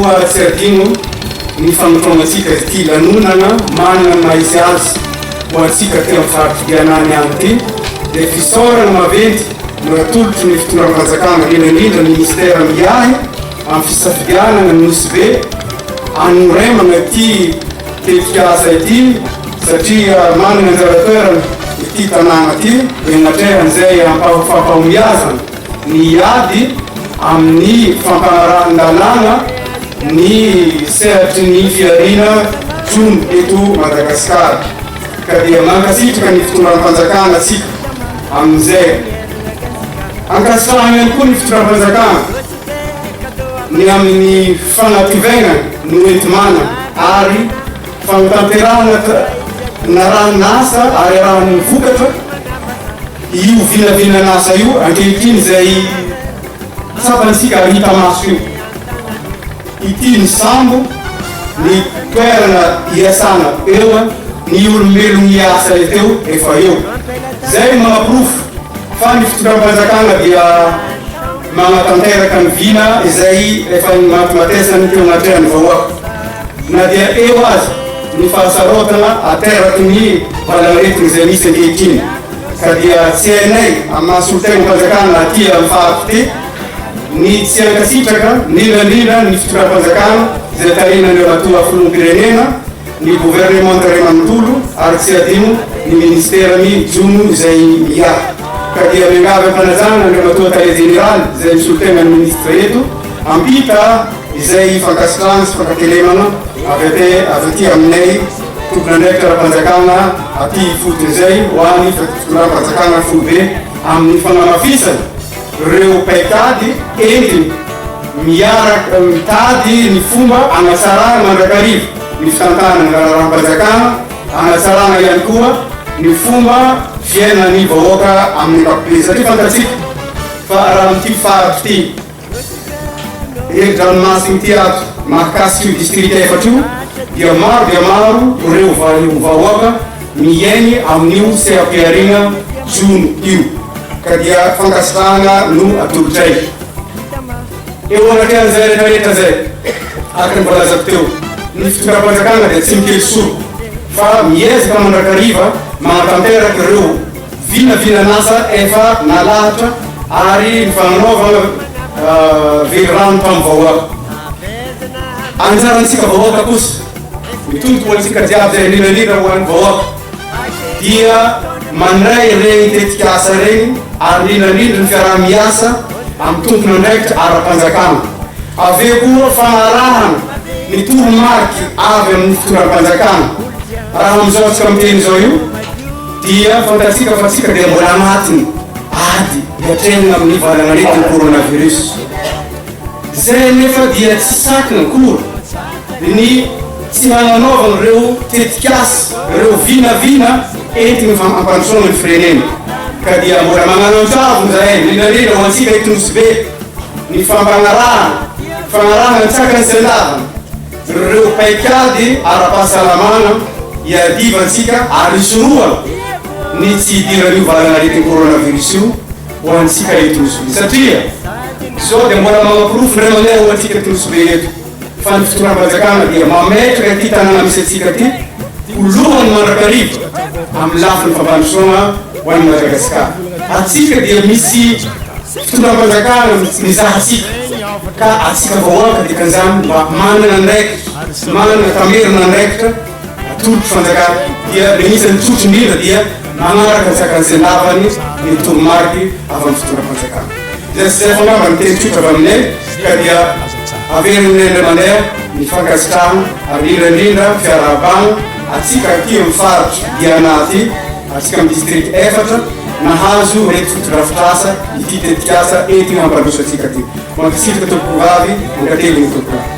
koa tsy adino ny fanotronatsika ty lanonana manana mahisy azy ho antsika ty amin'ny faritra Dianany any ty dia fisaorana maventy no atolotry ny fitondram-panjakana indrindra ministera miahy amin'ny fisafidianana nosy be anoremana ty tetikasa ity satria manana anjara-toerana ity tanàna ty enatrehan'izay ampahomiazana ny ady amin'ny fampanarahan-dalàna ny sehatry ny fiarina Jono eto Madagasikara ka dia mankasitraka ny fitondram-panjakana atsika amin'izay ankasitrahana ihany koa ny fitondram-panjakana ny amin'ny fanampivegna no entimana ary fanatanterahana na rahan'asa ary rahan'ny vokatra io vinavinan'asa io ankehitriny zay tsapantsika ary hita maso io ity ny sambo ny toerana iasana eo ny olombelo miasa teo efa eo zay manaprofo fa ny fitondram-panjakana dia manatanteraka ny vina izay efa matesany teo anatrehany vahoaka na dia eo azy ny fahasarotana ateraky ny valaretiny zay misy ankehitriny ka dia tsy hainay amin'ny mahasolotena-panjakana aty amin'ny faritra ty ny tsy ankasitraka nindrindra ny fitondram-panjakana zay tarinan'ireo matoa filoham-pirenena ny gouvernement Andriamanontolo ary tsy adino ny ministerany Jono izay miahy ka dia miangavy ampanajana ireo matoa tale général zay misolotena ny ministre eto ampita izay fankasitrahana sy fankakelemana avy aty aminay tompon'andraikitra ara-panjakana aty fotin'izay ho an'ny fitondram-panjakana fobe amin'ny fanamafisana ireo paikady entiny miaraka mitady ny fomba anatsarana mandrakariva ny fitantanana raha-panjakana anatsarana ihany koa ny fomba fiainan'ny vahoaka amin'ny kapobe satria fantatsika fa raha amity faritra ty ery-dranomasiny ty ato mahakasiky io district efatra io dia maro ireo vahoaka miaigny amin'io sehampiarina Jono io ka dia fankasitrahana no atolotray eo anatrehan'izay rehetrarehetra zay araka ny volazako teo ny fitondram-panjakana dia tsy mikely soro fa miezaka mandrakariva manatanteraky ireo vinavinan'asa efa nalahatra ary ny fagnanaovana velirano tamin'ny vahoaka anjarantsika vahoaka kosa mitombo antsika jiaby zay nirandrindra ho an'ny vahoaka dia mandray regny tetikasa regny ary nirandrindra ny fiaraha-miasa amin'ny tompony andraikitra ara-panjakana aveo koa fanarahana ny toromarika avy amin'ny fitondram-panjakana raha amizao atsika miteny zao io dia fantatsika fa tsika dia mbola anatiny ady hiatrenina amin'ny valanaretiny coronavirus zay nefa dia tsy sakina koa ny tsy hananaovana ireo tetikasa ireo vinavina entiny ampandrosoana ny firenena ka dia mbola magnano antsavony zay nindrindra ho antsika etonosy be ny fagnarahana ny tsakany sy andavana ireo paikady ara-pahasalamana iadivantsika ary isoroana ny tsy idiran'io valanaretiny coronavirus io ho antsika etonosy be satria zao dia mbola magnaprofo ndray mandeha ho antsika etonosy be eto fa ny fitondram-panjakana dia mametraka ty tanàna misy atsika ty olohany mandrakariva amin'ny lafiny fampandrosoana ho an'ny Madagasikara atsika dia misy fitondram-panjakana mizaha atsika ka atsika vahoaka dia kanzany mba manana andraikitra manana tamerina andraikitra atolotry fanjakana dia renisany tsotro indrindra dia manaraka nsakan'izay lavany ny toromarika avy amin'ny fitondram-panjakana zay sy zay fangamba ny teny tsotra avy aminay ka dia averin'ny indray mandeha ny fankasitrahana ary indrindra fiarahabana atsika aty amin'ny faritra Diana ty atsika amin'ny district efatra nahazo reto fotodrafitrasa ity tetikasa entiny hampandroso atsika ty mankasitraka tompoko vavy ankateliny tompoko